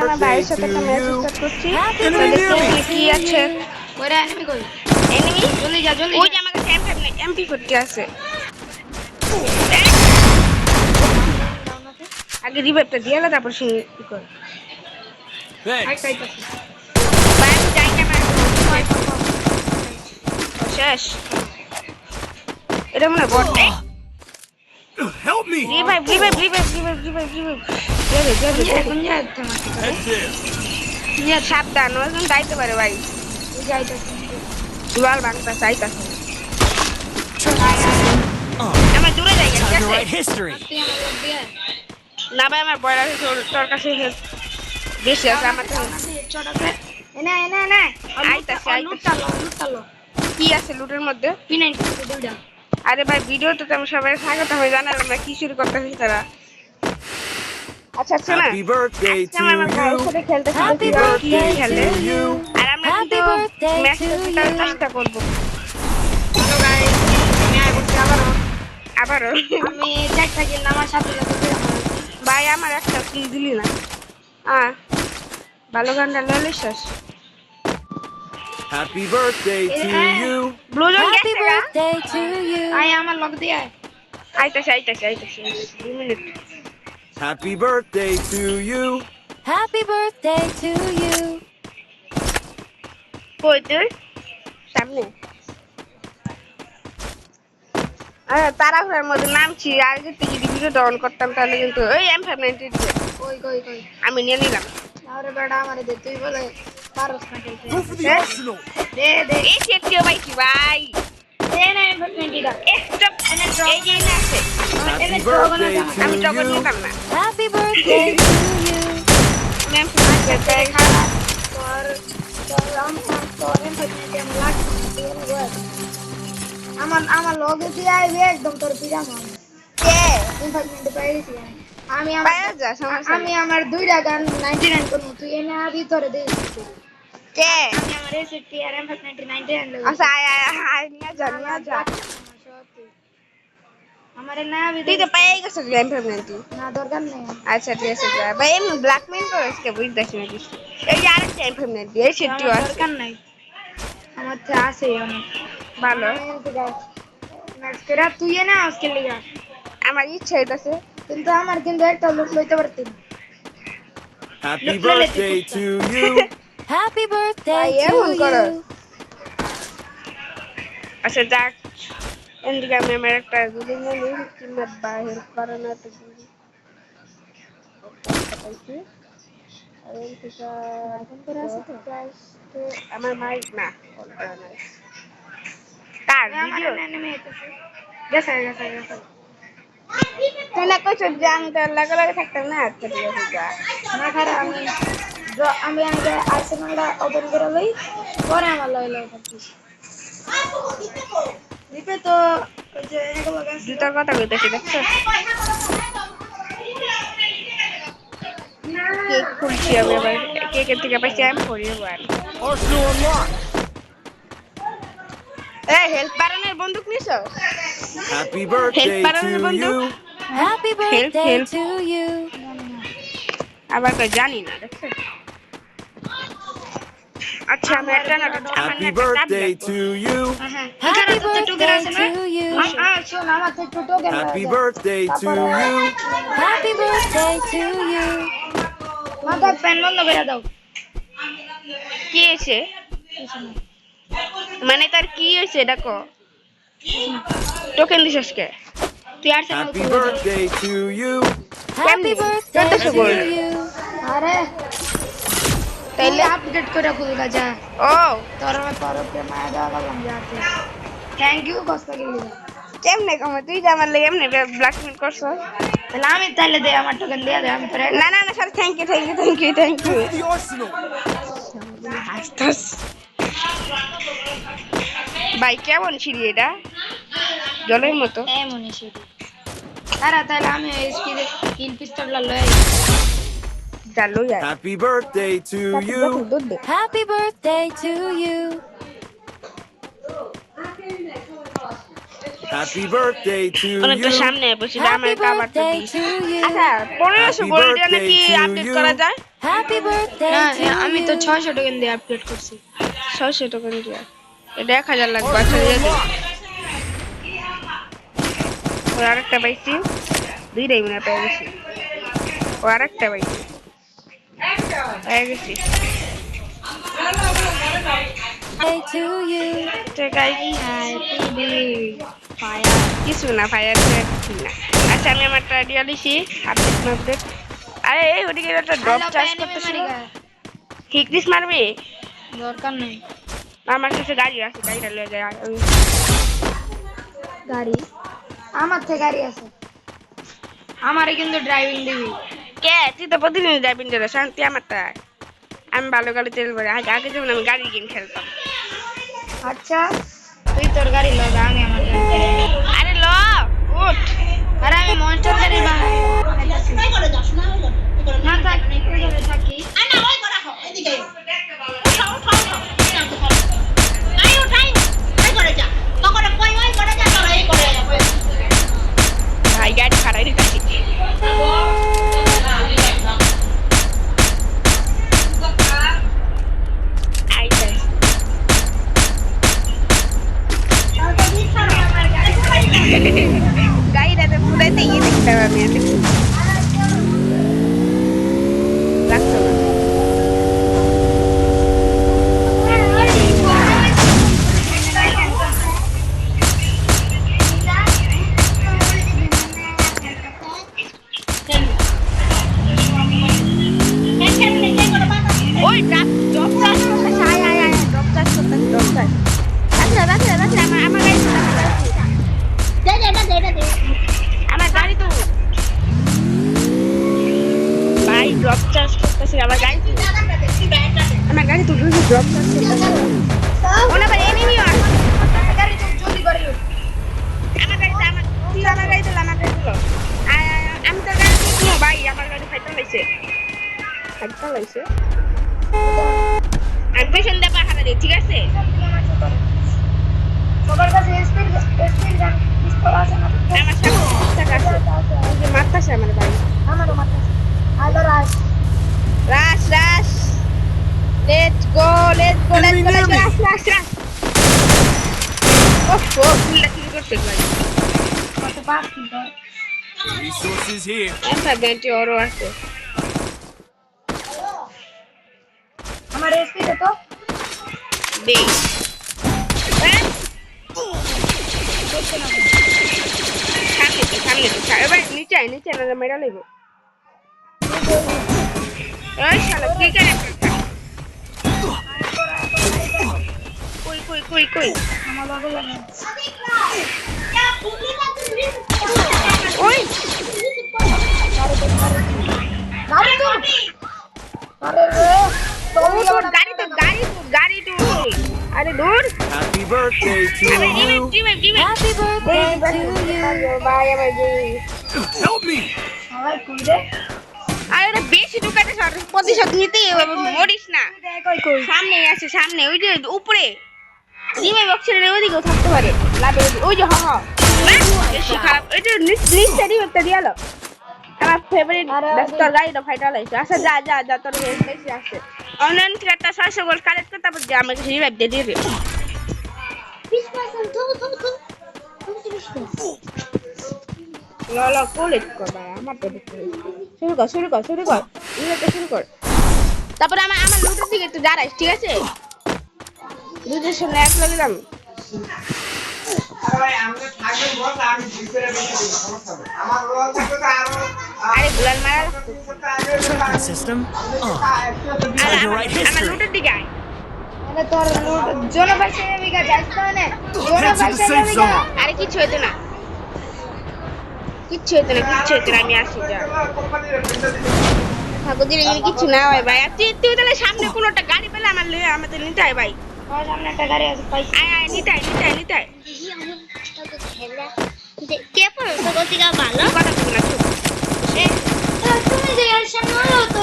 আমার ভাইয়ের সাথে একটা ম্যাচ স্টার্ট করছি। তো দেখতে এখানে কি আছে। ওরা এনিমি কই? এনিমি জলদি যা জলদি। ওই যে আমার কাছে MP40 আছে। আগে রিভাইভটা দিয়ে আলো তারপর সে কি করে। I Thanks. খাইতাছি। ভাই আমি যাই না ভাই। শেষ। এটা মনে হয় বট নেই। Help me. রিভাইভ। এখন যা তোমাকে করে। That's it. নিয়ে সাবধান ওজন যাইতে পারে ভাই। যাইতাছি। দুয়াল ভাঙতা চাইতাছে। আমার দূরে যাই ঠিক Time to আছে। write history. তুই আমার লোক দিয়ে। না ভাই আমার বয়রা তোর কাছে বেশি আছে আমার তো। চটাকে। এনে এনে এনে। আইতাছে। লুটালো। কি আছে লুটের মধ্যে? পিনাই দুইটা। আরে ভাই ভিডিওতে তো আমি সবাই স্বাগত হয়ে জানালাম না কি শুরু করতেছি তারা। আচ্ছা না Happy birthday আজকে to আমার ভাইয়ের you. সাথে খেলতেছি Happy কি birthday খেলে to you. আর আমরা কিন্তু ম্যাচটা জেতার চেষ্টা করবো হ্যালো গাইস। আমি আই বলছি আবারও। আমি যাই থাকি না আমার সাথে সাথে ভাই আমার একটা কিল দিলি না ভালো গানটা লইলে শেষ। Happy birthday to you. Blue zone গেছে গা আই আমার লোক দিয়ে আয়। আইতাছে 2 minute. Happy birthday to you. Happy birthday to you. কই তুই সামনে তাড়াহুড়ার মধ্যে নামছি আগে থেকে যদি ভিডিওটা অন করতাম তাহলে কিন্তু ওই M590 কই আমি নিয়ে নিলাম। আরে বেটা আমারে দে তুই বলে পারস না খেলতে Go for the Yes. arsenal. দে এই সেটিও পাইছি ভাই না ইনভেস্টমেন্টটা একটা এই যে না আছে Happy birthday আমি to জগৎ you. নিতাম না Happy birthday to you. আমার লগে দিয়ে আইবে একদম তোর পিরাম কে ইনভেস্টমেন্ট পাই গেছি আমি পায়া যা সমস্যা আমি আমার দুইটা গান 99 করব তুই এনে ভিতরে দে কে আমি আমার এসএসটি আর এম99 99 আচ্ছা আয় নিয়ে যা আমারে না তুই ভিতরে তো পাই গেছিস M590 না দরকার নেই আচ্ছা ঠিক আছে যা ভাই এমনি ব্ল্যাকমেল করিস কে বুঝতেছি না কিছু এই যে আরেকটা M590 এই সেটিও আমার আছে দরকার নাই আমার তো আছে অনেক ভালো ম্যাচ করে তুই এনে আজকে লিগা আমার ইচ্ছা হইতাছে কিন্তু আমার কিন্তু একটা লোক লইতে পারতি না Happy birthday to you. Happy birthday Ay, to ewan ko you. rin. Kasi Jack, hindi kami mereka gulo na rin kinabahir para natin dito. Ayun kita আমার মাইক না তার ভিডিও গেছে তুই না কইছ যে আমি তো লাগে থাকতাম না আচ্ছা ঠিক আছে যা না খারা আমি আগে আর্সেনালটা ওপেন করে লই পরে আমার লই থাকি দিতে তো ওই যে এগুলো গাছ জুতার কথা কইতেছি দেখছো কেক খুলছি আমি আবার কেকের থেকে পাইছি আমি পড়ি আবার Arsenal unlocked. এই হেল্প বারনের বন্দুক নিছো Happy birthday বাড়ানোর to বন্ধু। you. Happy birthday help. to you. আবার কই জানি না দেখছো আচ্ছা আমি একটা না Happy birthday to you. Happy birthday to you. শোন আমার তো ছোট গেল Happy birthday to you. Happy birthday to you. মাথা প্যান বন্ধ করে দাও কি হয়েছে মানে তার কি হয়েছে দেখো টোকেন দিছস কে তুই Arsenal Happy birthday to you. Happy birthday to you. আরে তাইলে আপডেট করে খুল গাজা ও তোরকে মায়া দেওয়া করলাম যাতে থ্যাংক ইউ কষ্ট গেলি কেমনে কমে তুই যে আমার লাগে এমনি ব্ল্যাকমেল করছস তাহলে আমি তাইলে দে আমার টোকেন দিয়ে দে আমি তোরে না sir thank you The arsenal. হাসতাস ভাই কেমন ছিলি এটা জলের মতো এমনই শুধু তাহলে আমি স্পিডে কিল পিস্তলটা লই জানো যার Happy birthday to you. Happy birthday to you. Happy birthday to অনেকটা you. সামনে বসে আমার Happy কাভারটা birthday দিই to you. আচ্ছা 1500 Happy গোল্ড দিয়ে birthday নাকি to আপডেট you. করা যায় Happy birthday না to আমি তো you. 600 টোকেন দিয়ে আপডেট করছি 600 টোকেন দিয়া এটা 1000 লাগবে আচ্ছা দিয়ে ও আরেকটা পাইছি দুইটাই মনে পেয়ে গেছি ও আরেকটা পাইছি পেয়ে গেছি Day to you. টাকাই কিছু না ফায়ার কিছু না আচ্ছা আমি আমার আইডিয়া দিছি আপডেট আরে এই ওদিকে একটা ড্রপ চার্জ করতেছিল হিকরিস মারবে দরকার নেই আমার কাছে গাড়ি আছে গাড়িটা লয়ে যায় গাড়ি আমার থেকে গাড়ি আছে আমারে কিন্তু ড্রাইভিং দিবি কে তুই তো প্রতিদিন ড্রাইভিং করে শান্তি আমারটা আমি ভালো গাড়ি চালাবো আগে আগে যেমন আমি গাড়ি গেম খেলতাম আচ্ছা তুই তোর গাড়ি লগা আমি আমার গাড়ি আরে ল উঠ আরে আমি মনস্টার গাড়ি বানাইতাছি না থাক এখানে থাকি ভাই গাড়ি খাড়াই রেখেছি গাড়িটাতে পুরাইতে গিয়ে দেখতাম আমি রাখতো না ওই ড্রপ চার্জ করতেছে আয় ড্রপ চার্জ করতেছে ড্রপ চার্জ রাখলে আমার গাড়ি আমার গাড়ি তো ভাই ড্রপ চার্জ করতেছে আমার গাড়ি তো ড্রপ চার্জ করতেছে ওনা ভাই এনিমি আর গাড়ি তো জলদি করে আমার গাড়ি আমার গাড়ি তো আমি তো গাড়ি তো ভাই আমার গাড়ি ফাইটা লাইছে আমি পেছন দিয়ে পাহাড়া দিই ঠিক আছে সবার কাছে স্পিড গান পিস্তল আছে না আমার সাথে আছে ওই যে মারতাছে আমার ভাই আমারও মাথা hello Raj rush let's go রাশ ওহ ফুলটা কি করতে ভাই কত পাস কিন্তু Resources here. একটা ব্যান্টি ওরও আছে আমার স্পিড তো দেই সামনে তো এবার নিচে না মেরা লাগবে ওই শালা কি করে কই আমার বাবা লাগে ওই গাড়ি তো আরে রে গাড়ি তো আরে দূর Happy birthday to আরে you. Happy birthday to you. ভাই আমার Help me. সবাই কই রে আরে ওটা বেশি ঢুকাতে প্রতিশোধ নিতেই হবে মরিস না কই সামনে ওই যে উপরে জিমে বক্সের ওইদিকেও থাকতে পারে লাভে ওই যে বেশি খারাপ ওই যে নিচে একটা দিয়ালো আমার ফেভারিট তোর গাড়িটা ফাইটা লাগছে আচ্ছা যা তোর বেশি আছে অনলাইন থেকে একটা 600 গোল্ড কালেক্ট করতে পারবে আমাকে রিভাইভ দিয়ে দিবে ল কোলেট কর ভাই আমার তো শুরু কর ইমেলটা শুরু কর তারপরে আমার লুটের দিকে একটু দাঁড়াইস ঠিক আছে লুটের সামনে এক লগে যাম আরে গুলাল মারা System. আমার লুটের দিকে আয় মানে তোর জোন ভাইসে বিগা যাইছ না জোন ভাইসে বিগা আরে কিচ্ছু হইতো না আমি আসি যা ঠাকুর দিলে যদি কিচ্ছু না হয় ভাই আর তুই তাহলে সামনে কোনো একটা গাড়ি পেলে আমাদের নিতে হয় ভাই আমার সামনে একটা গাড়ি আছে পাইছি আয় নিতে হয় কে পড়তো গতিকা ভালো কথা বল না চুপ তুমি যে এর সামনে হলো তো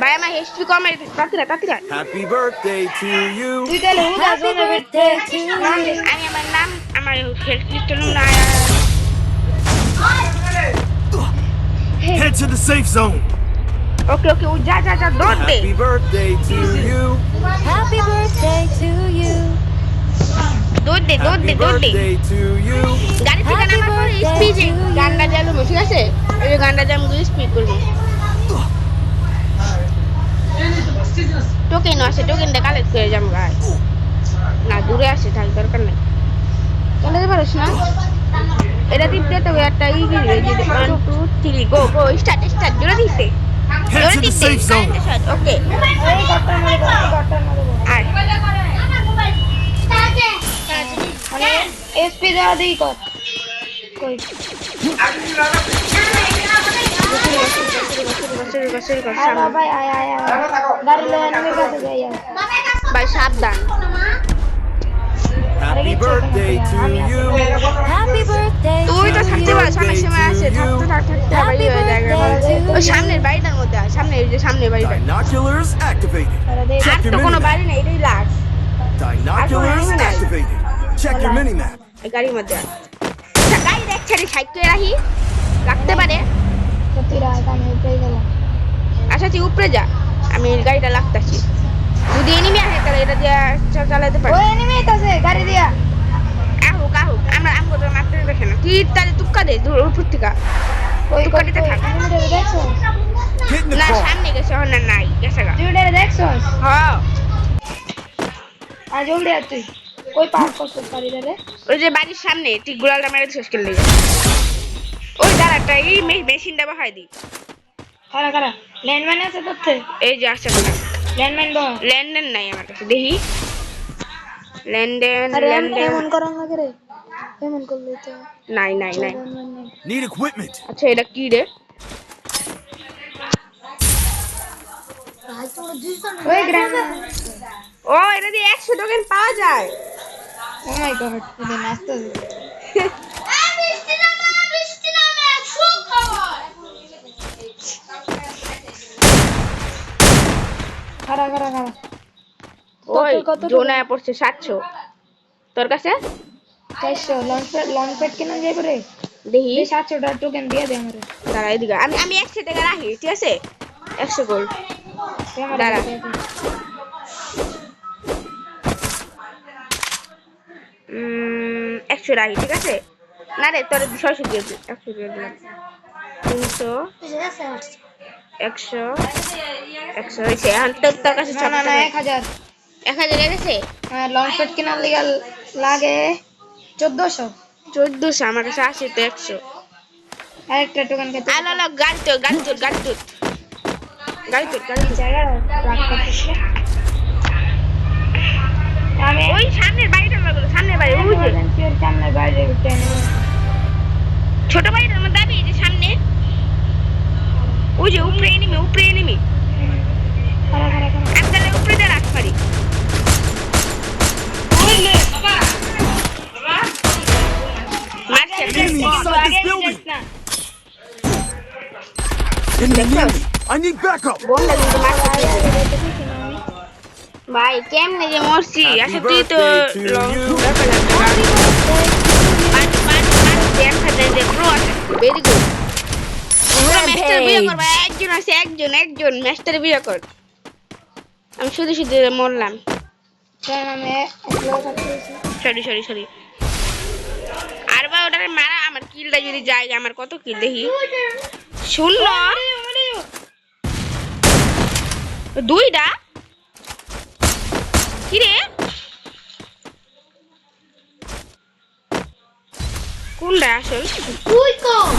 ভাই আমার হিস্ট্রি কমে তাতিরা Happy birthday to you. তুই তাহলে হুদা Happy জোনে birthday to you. আমি আমার হেলথ লিস্টের নাম না Head to the safe zone. ওকে ওকে ও যা যা যা দৌড় দে Happy birthday to you. Happy birthday to you. দৌড় দে Happy birthday to you. গাড়ি থেকে Happy নামার পরে birthday স্পিডে to you. গানটা চালাবো ঠিক আছে এই যে গানটা চালাবো স্পিড করবো টোকেন আছে টোকেনটা কালেক্ট করে যাবো গাই না দূরে আসে থাক দরকার নেই চলে যেতে পারিস না এটা টিপতে তো একটা ই গিয়ে যে 1 2 3 গো গো স্টার্ট স্টার্ট জোরে দিতে Head to the safe zone. ওকে এই গট্টার মধ্যে বল, এই গট্টার মধ্যে বল। আর মানে এসপি দেওয়া দিই কর কই আয় বাবা আয় আয় আয় গাড়ি লয়ে এনিমির কাছে যাই আয় ভাই সাবধান Happy birthday to you. Happy birthday তুই তো to থাকতে you. পারছ অনেক সময় আছে থাকতে থাকতে আবার ইয়ে হয়ে যায় ওই সামনের বাড়িটার মধ্যে আছে সামনে এই যে সামনের বাড়িটা Binoculars activated. আরে দে আর তো কোনো বাড়ি নেই এটাই last Binoculars activated. Check your mini map. এই গাড়ির মধ্যে আছে আচ্ছা গাড়ি দেখছে রে সাইড করে রাখি রাখতে পারে সত্যি রায় আমি পেয়ে গেলাম আচ্ছা তুই উপরে যা আমি এই গাড়িটা লাগতাছি যদি এনিমি আসে তাহলে এটা দিয়ে চালাতে পারি ওই এনিমি আছে গাড়ি দিয়া আহুক আহুক আমরা আমগো তো মারতে দেখে না তুই তাহলে তুক্কা দে দূর উপর থেকে ওই তুক্কা দিতে থাক এনিমিটা দেখছো Get in the না car. সামনে গেছে এখন আর নাই গেছে গা তুই এটা দেখছো হ্যাঁ আর জলদি আয় তুই কই পার করতে পারি রে ওই যে বাড়ির সামনে তুই গোলালটা মেরে শেষ করে লেগে ওই দাঁড়াটা এই মেশিনটা বহাই দি কারা কারা ল্যান্ডম্যান আছে তোতে এই যে আসছে ল্যান্ডম্যান দাও ল্যান্ডেন নাই আমার কাছে দেখি ল্যান্ডেন আরে ল্যান্ডেন এমন করা লাগে রে এমন করলে তো নাই নাই নাই ল্যান্ডম্যান নেই Need equipment. আচ্ছা এটা কি রে ওই গ্রানাইট ও এটা দিয়ে 100 টোকেন পাওয়া যায় ও মাই গড এটা নাস্তা কারা কারা কারা ওই কত জোনায় পড়ছে 700 তোর কাছে 400 লঞ্চ প্যাড কেনা যায় করে দেখি এই 700 টাকা টোকেন দিয়ে দে আমারে দাঁড়া এদিকে আমি 100 টাকা রাখি ঠিক আছে 100 গোল্ড দে আমারে দাঁড়া। দে দে। 100 রাখি ঠিক আছে না রে তোর 600 দিয়ে দিই 100 দিয়ে দিলাম 300 100 100 হয়েছে এখন তোর কাছে না না না 1000 1000 এ গেছে লঞ্চ প্যাড কেনার লিগা লাগে 1400 1400 আমার কাছে আছে তো 100 আরেকটা টোকেন খেতে আলো আলো গাড়ি তো জায়গা রাখতে আমি ওই সামনের বাড়িটা লাগলো সামনের বাড়ি ওই যে ভলেন্টিয়ার সামনে বাইরে উঠে নেব ছোট বাড়িটার মধ্যে যাবি এই যে সামনে ওই যে উপরে এনিমি কারা কারা কারা আমি তাহলে উপরে দিয়ে রাখ পারি মারছে Enemy inside this building. Enemy. I need backup. বোনটা কিন্তু মারছে ভাই কেমনে যে মরছি Happy আচ্ছা তুই তো birthday to long you. Very good master বিয়ে করবা একজন মাস্টার বিয়ে কর আমি শুধু মরলাম আমি একলা থাকতেছি সরি আর বা ওটারে মারা আমার কিলটা যদি যায় আমার কত কিল দেখি শুনলো দুইটা কি রে কোনটা আসল তুই কম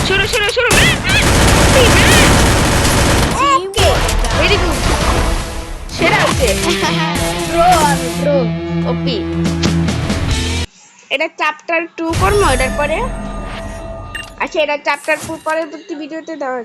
শুরু ওকে ভেরি গুড সেরা হইছে প্রো ওপি এটা চ্যাপ্টার 2 করবো এটার পরে আচ্ছা এটা চ্যাপ্টার 2 পরে ভিডিওতে দেওয়া